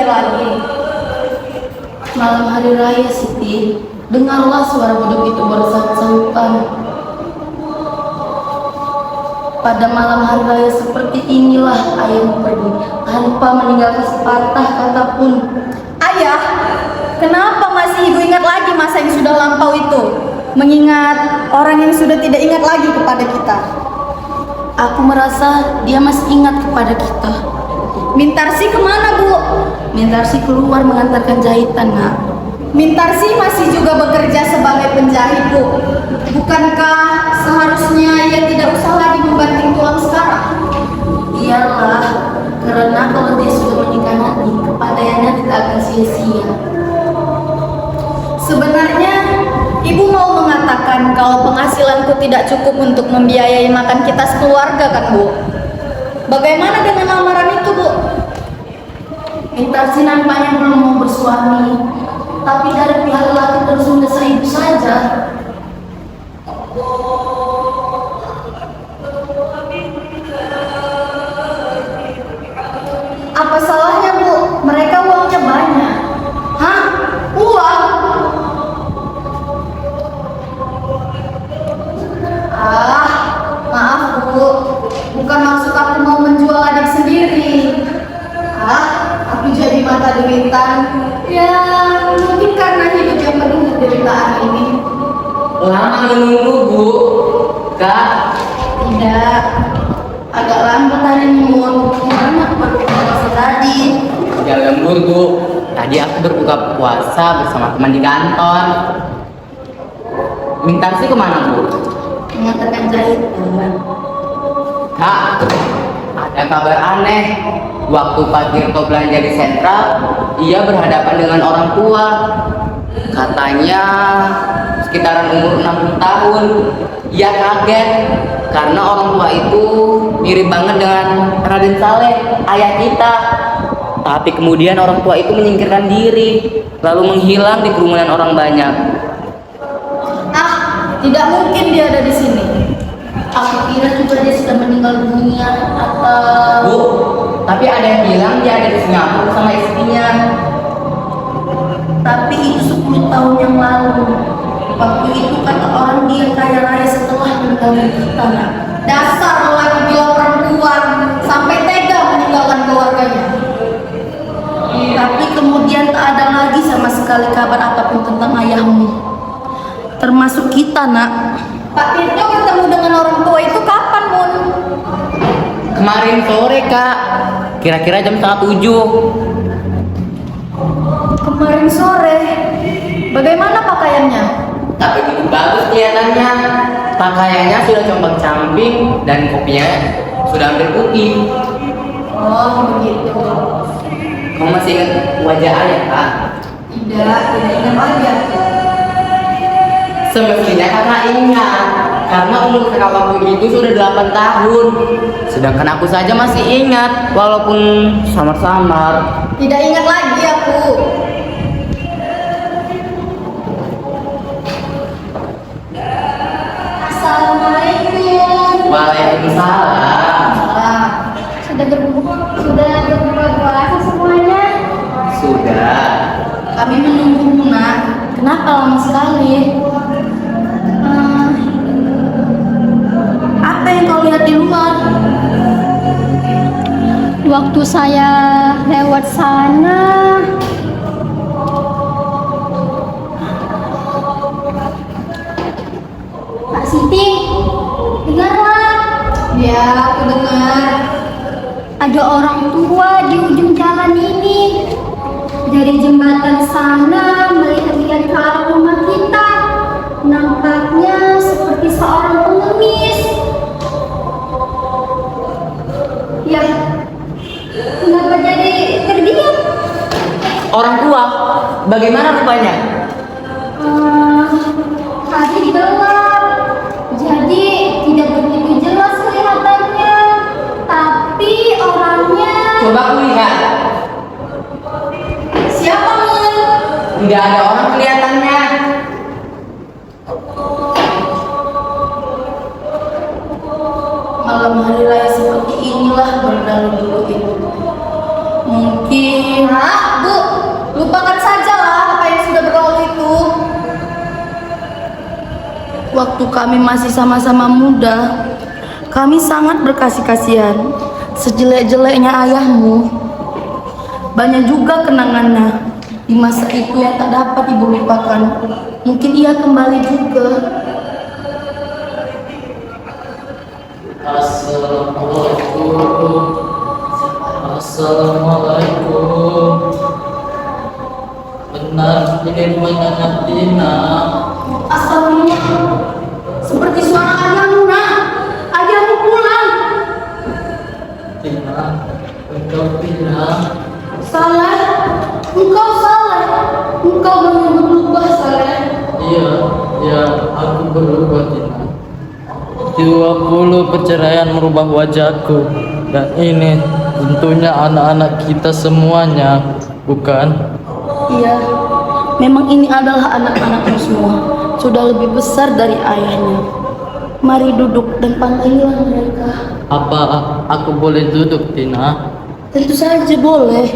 lagi. Malam hari raya, Siti, dengarlah suara beduk itu bersahut-sahutan. Pada malam hari raya seperti inilah ayahmu pergi tanpa meninggalkan sepatah kata pun. Ayah, kenapa masih ibu ingat lagi masa yang sudah lampau itu? Mengingat orang yang sudah tidak ingat lagi kepada kita. Aku merasa dia masih ingat kepada kita. Mintarsi kemana, Bu? Mintarsi keluar mengantarkan jahitan, Nak. Mintarsi masih juga bekerja sebagai penjahit, Bu. Bukankah seharusnya ia tidak usah lagi membanting tulang sekarang? Iyalah, karena kalau dia sudah menikah nanti, kepadanya tidak akan sia-sia. Sebenarnya, Ibu mau mengatakan kalau penghasilanku tidak cukup untuk membiayai makan kita sekeluarga, kan, Bu? Bagaimana dengan lamaran itu, Bu? Mintarsi nampaknya belum mau bersuami, tapi dari pihak lelaki terus mendesak ibu saja. Apa salahnya, Bu? Mereka uangnya banyak. Hah? Uang? Maaf, Bu. Bukan maksud aku mau menjual adik sendiri. Aku jadi mata duitan. Ya, mungkin karena hidup yang penuh penderitaan ini. Lama menunggu, Bu. Kak, Tidak. Agak lambat hari ini, Mun. Gimana baru puasa tadi? jangan lembur, Bu. Tadi aku berbuka puasa bersama teman di kantor. Mintarsi kemana, Bu? Mengantarkan jahitan. Kak, ada kabar aneh. Waktu Pak Tirto belanja di sentral, ia berhadapan dengan orang tua. Katanya sekitaran umur 60 tahun. Ia kaget karena orang tua itu mirip banget dengan Raden Saleh, ayah kita. Tapi kemudian orang tua itu menyingkirkan diri, lalu menghilang di kerumunan orang banyak. Tidak mungkin dia ada di sini. Aku kira juga dia sudah meninggal dunia atau... Bu, tapi ada yang bilang dia ada di Singapura sama istrinya. Tapi itu 10 tahun yang lalu. Waktu itu kata orang dia kaya raya setelah meninggalkan kita, Nak. Dasar lelaki gila perempuan sampai tega meninggalkan keluarganya. Tapi kemudian tak ada lagi sama sekali kabar apapun tentang ayahmu. Termasuk kita, Nak. Pak Tirto ketemu dengan orang tua itu kapan, Mun? Kemarin sore, Kak. Kira-kira jam 6:30. Kemarin sore. Bagaimana pakaiannya? Tak begitu bagus kelihatannya. Pakaiannya sudah compang-camping dan kopinya sudah hampir putih. Oh, begitu. Kamu masih ingat wajah ayah, Kak? Tidak ingat aja. Semestinya kakak ingat, karena umur kakak waktu itu sudah 8 tahun. Sedangkan aku saja masih ingat, walaupun samar-samar. Tidak ingat lagi aku. Assalamualaikum. Waalaikumsalam. Sudah berbuka puasa semuanya? Sudah. Kami menunggu, Nak. Kenapa lama sekali? Apa yang kau lihat di luar? Waktu saya lewat sana, Pak Siti, dengarlah. Ya, aku dengar. Ada orang tua di ujung jalan ini. Dari jembatan sana melihat-lihat ke arah rumah kita. Nampaknya seperti seorang pengemis. Ya, kenapa jadi terdiam? Orang tua, bagaimana rupanya? Tadi gelap, jadi tidak begitu jelas kelihatannya. Tapi orangnya Coba aku lihat. Siapa, Mun? Tidak ada orang kelihatannya. Malam hari raya seperti inilah berlalu dulu itu. Mungkin... Bu, Lupakan sajalah apa yang sudah berlalu itu. Waktu kami masih sama-sama muda, kami sangat berkasih kasihan. Sejelek-jeleknya ayahmu, banyak juga kenangannya di masa itu yang tak dapat ibu lupakan. Mungkin ia kembali juga. Assalamualaikum. Assalamualaikum. Benar ini rumahnya Natina. Astagfirullah, seperti suara ayahmu nak. Ayahmu pulang. Tina, engkau Tina. Saleh, engkau Saleh. Engkau benar berubah Saleh. Iya, ya, aku berubah Tina. 20 perceraian merubah wajahku. Dan ini tentunya anak-anak kita semuanya, bukan? Iya, memang ini adalah anak-anakmu semua. Sudah lebih besar dari ayahnya. Mari duduk dan panggillah mereka. Apa aku boleh duduk, Tina? Tentu saja boleh.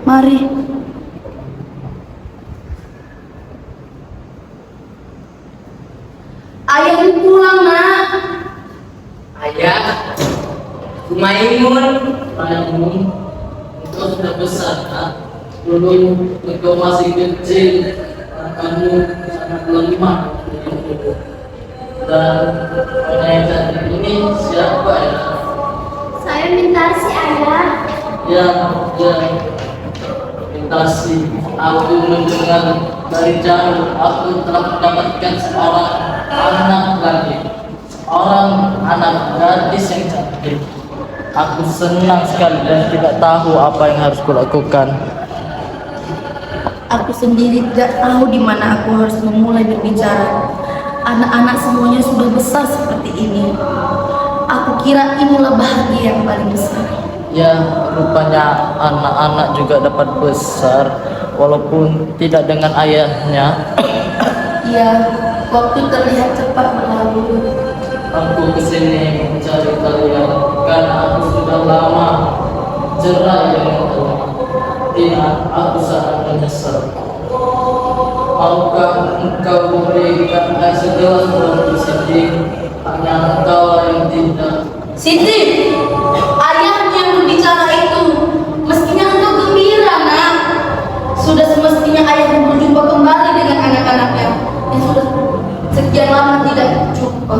Mari. Ayahmu pulang nak. Ayah, Maimun. Maimun, engkau sudah besar, nak. Dulu engkau masih kecil, kamu sangat lemah. Dan penyanyi cantik ini siapa ya? Saya minta si ayah. Ya, Intasi, aku mendengar dari jauh, aku telah mendapatkan seorang anak lagi, seorang anak gadis yang cantik. Aku senang sekali dan tidak tahu apa yang harus kulakukan. Aku sendiri tidak tahu di mana aku harus memulai berbicara. Anak-anak semuanya sudah besar seperti ini. Aku kira inilah bahagia yang paling besar. Ya, rupanya anak-anak juga dapat besar, walaupun tidak dengan ayahnya. Iya, waktu terlihat cepat berlalu. Aku kesini mencari kalian karena aku sudah lama cerai dengan kalian. Tina, aku sangat menyesal. Maukah engkau memberikan air segelas buat Siti? Hanya engkau yang tidak. Siti, ayahmu yang berbicara itu. Mestinya engkau gembira nak. Sudah semestinya ayahmu berjumpa kembali dengan anak-anaknya yang sudah sekian lama tidak jumpa.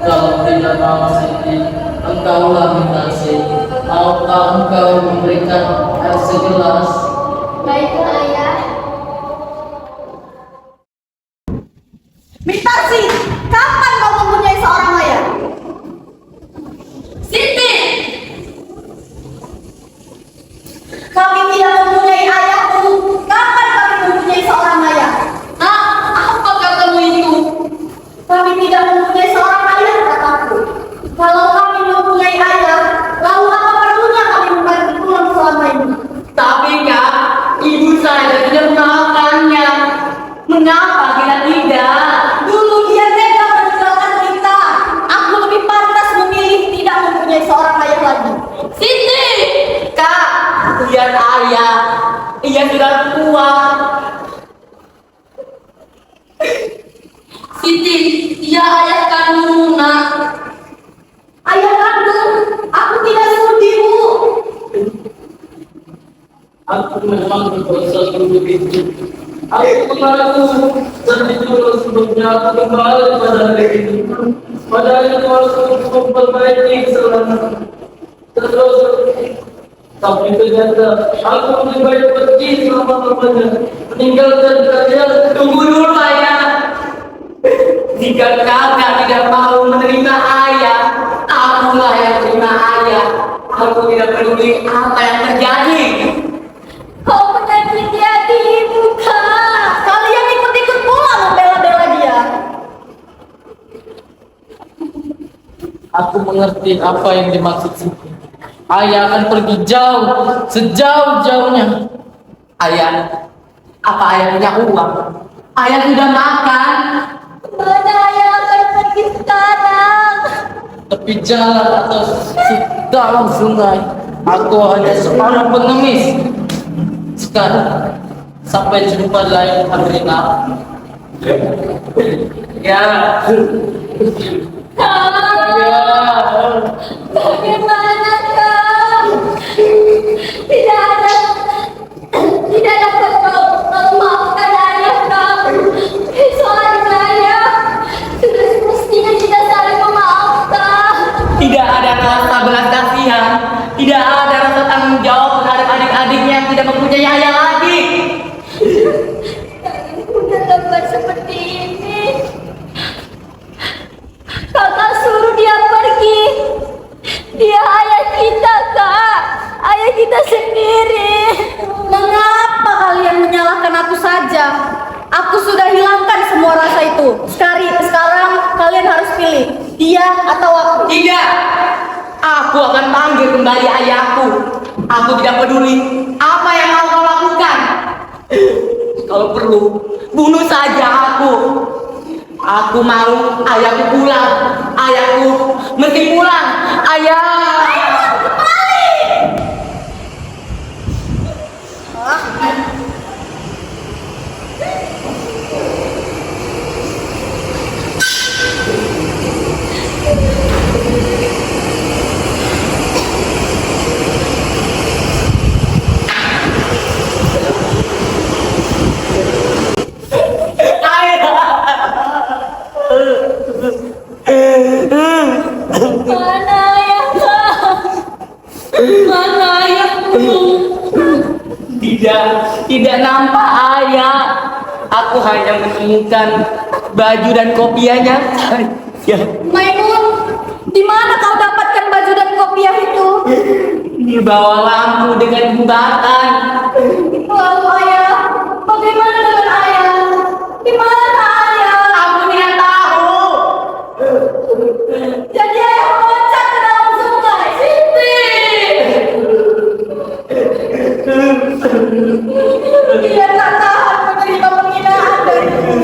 Kalau tidak mau Siti, engkaulah Mintasi. Maukah engkau memberikan air segelas? Baiklah ayah. Mintasi, kapan kau mempunyai seorang ayah? Siti, Kami tidak mempunyai ayahku. Kapan kami mempunyai seorang ayah? nak, apa katamu itu? Kami tidak mempunyai seorang ayah, kataku. Kalau kami mempunyai ayah, lalu apa perlunya kami membagi pulang selama ini? Tapi kak, ibu saya tidak mengenalkannya. Mengapa kita tidak? Dulu dia tega meninggalkan kita. Aku lebih pantas memilih tidak mempunyai seorang ayah lagi. Siti, Kak, lihat ayah. Ia sudah tua. Siti, dia ayah kandungmu nak. Ayah kandung, aku tidak sepertimu. Aku memang berdosa begitu. Aku mengaku sedih dulu sebelumnya aku kembali pada hari ini. Padahal itu harus memperbaiki kesalahan. Terus, tapi ternyata aku lebih baik pergi selama-lamanya, meninggalkan kalian. Tunggu dulu ayah. Jika kakak tidak mau menerima ayah, akulah yang terima ayah. Aku tidak peduli apa yang terjadi. Kau menyakiti hati ibu kak. Kalian ikut-ikut pula membela-bela dia. Aku mengerti apa yang dimaksud Siti. Ayah akan pergi jauh, sejauh-jauhnya. Ayah, apa ayah punya uang? Ayah sudah makan. Mana ayah akan pergi sekarang? Tepi jalan atau dalam sungai, aku hanya seorang pengemis. Sekarang sampai jumpa lain hari nak. Ya. Bagaimana kau? Tidak dapat kau memaafkan ayah kau. Soalnya ayah sudah semestinya kita saling memaafkan. Tidak ada rasa belas kasihan, tidak ada rasa tanggung jawab terhadap adik-adiknya yang tidak mempunyai ayah lagi. Udah lembar seperti ini. Kakak suruh dia pergi. Dia ayah kita, Kak. Ayah kita sendiri. Mengapa kalian menyalahkan aku saja? Aku sudah hilangkan semua rasa itu. Sekarang kalian harus pilih, dia atau aku. Tidak, aku akan panggil kembali ayahku. Aku tidak peduli apa yang mau kau lakukan. Kalau perlu, bunuh saja aku. Aku mau ayahku pulang. Ayahku mesti pulang. Ayah. Mana ayah kau? Mana ayahku? Tidak nampak ayah. Aku hanya menemukan baju dan kopiahnya saja. Maimun, di mana kau dapatkan baju dan kopiah itu? Di bawah lampu dengan jembatan. Lalu ayah, bagaimana dengan ayah? Di mana ayah? Aku tidak tahu. Jadi ayah meloncat ke dalam sungai. Siti. Dia tak tahan menerima penghinaan darimu.